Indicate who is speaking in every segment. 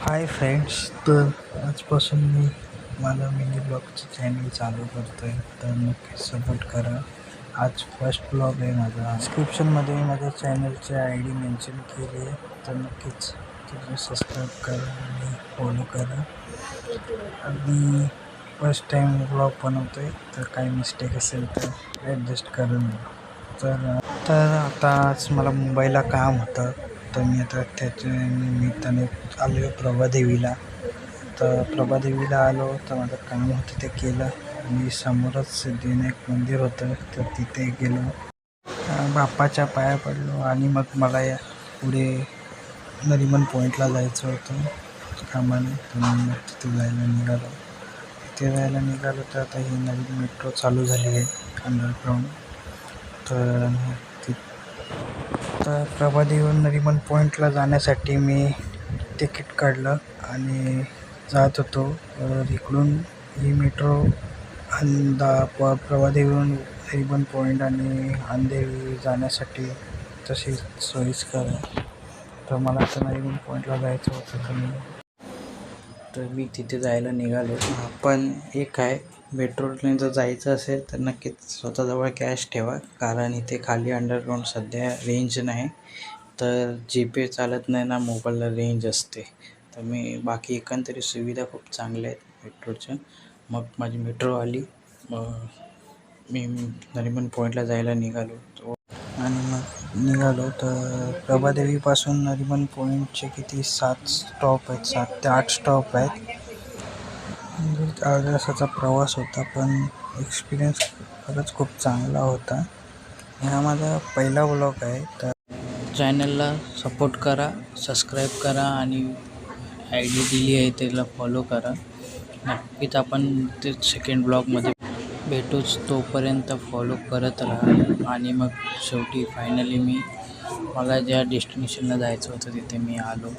Speaker 1: Hi friends, तर आजपासून मी माझा मिनी ब्लॉगचं चॅनल चालू करतो आहे, तर नक्कीच सपोर्ट करा. आज फर्स्ट ब्लॉग आहे माझा. डिस्क्रिप्शनमध्ये माझ्या चॅनलची ID मेन्शन केली आहे, तर नक्कीच तुम्ही सबस्क्राईब करा आणि फॉलो करा. आणि फर्स्ट टाईम ब्लॉग बनवतो आहे, तर काही मिस्टेक असेल तर ॲडजस्ट करून घ्या. तर आता आज मला मुंबईला काम होतं, तर मी आता त्याच्या निमित्ताने आलो आहे प्रभादेवीला. तर प्रभादेवीला आलो तर माझं काम होतं ते केलं आणि समोरच सिद्धिविनायक मंदिर होतं, तर तिथे गेलो, बाप्पाच्या पाया पडलो आणि मग मला या पुढे नरिमन पॉईंटला जायचं होतं कामाने. तर मी मग तिथे जायला निघालो तर आता ही नवीन मेट्रो चालू झाली आहे अंडरग्राऊंड. तर तर प्रभादेवीहून नरिमन पॉईंटला जाण्यासाठी मी तिकीट काढलं आणि जात होतो. इकडून ही मेट्रो प्रभादेवीहून नरिमन पॉईंट आणि अंधेरी जाण्यासाठी तशी सोयीस्कर आहे. तर मला आता नरिमन पॉईंटला जायचं होतं, तर मी तिथे जायला निघालो. पण एक आहे, मेट्रोने जर जायचं असेल तर नक्कीच स्वतःजवळ कॅश ठेवा, कारण इथे खाली अंडरग्राऊंड सध्या रेंज नाही. तर GPay चालत नाही ना, मोबाईलला रेंज असते. तर मी बाकी एकंदरीत सुविधा खूप चांगल्या आहेत मेट्रोच्या. मग माझी मेट्रो आली, मग मी नरिमन पॉईंटला जायला निघालो तर प्रभादेवीपासून नरिमन पॉईंटचे किती 7 स्टॉप आहेत, 7 ते 8 स्टॉप आहेत. अर्ध्या तासाचा प्रवास होता, पण एक्सपिरियन्स खरंच खूप चांगला होता. हा माझा पहिला ब्लॉग आहे, तर चॅनलला सपोर्ट करा, सबस्क्राईब करा आणि ID दिली आहे त्याला फॉलो करा. नक्कीच आपण ते सेकंड ब्लॉगमध्ये भेटूच. तोपर्यंत फॉलो करत राहा. आणि मग शेवटी फायनली मला ज्या डेस्टिनेशनला जायचं होतं तिथे मी आलो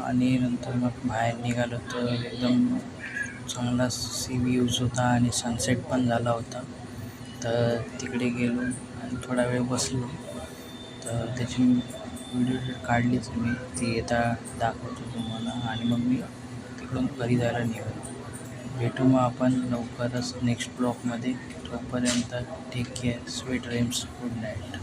Speaker 1: आणि नंतर मग बाहेर निघालो. तर एकदम चांगला सी व्ह्यूज होता आणि सनसेट पण झाला होता. तर तिकडे गेलो आणि थोडा वेळ बसलो. तर त्याची व्हिडिओ काढलीच मी, ती येता दाखवतो तुम्हाला. आणि मग मी तिकडून घरी जायला निघालो. भेटू मग आपण लवकरच नेक्स्ट ब्लॉगमध्ये. तोपर्यंत take care, sweet dreams, good night.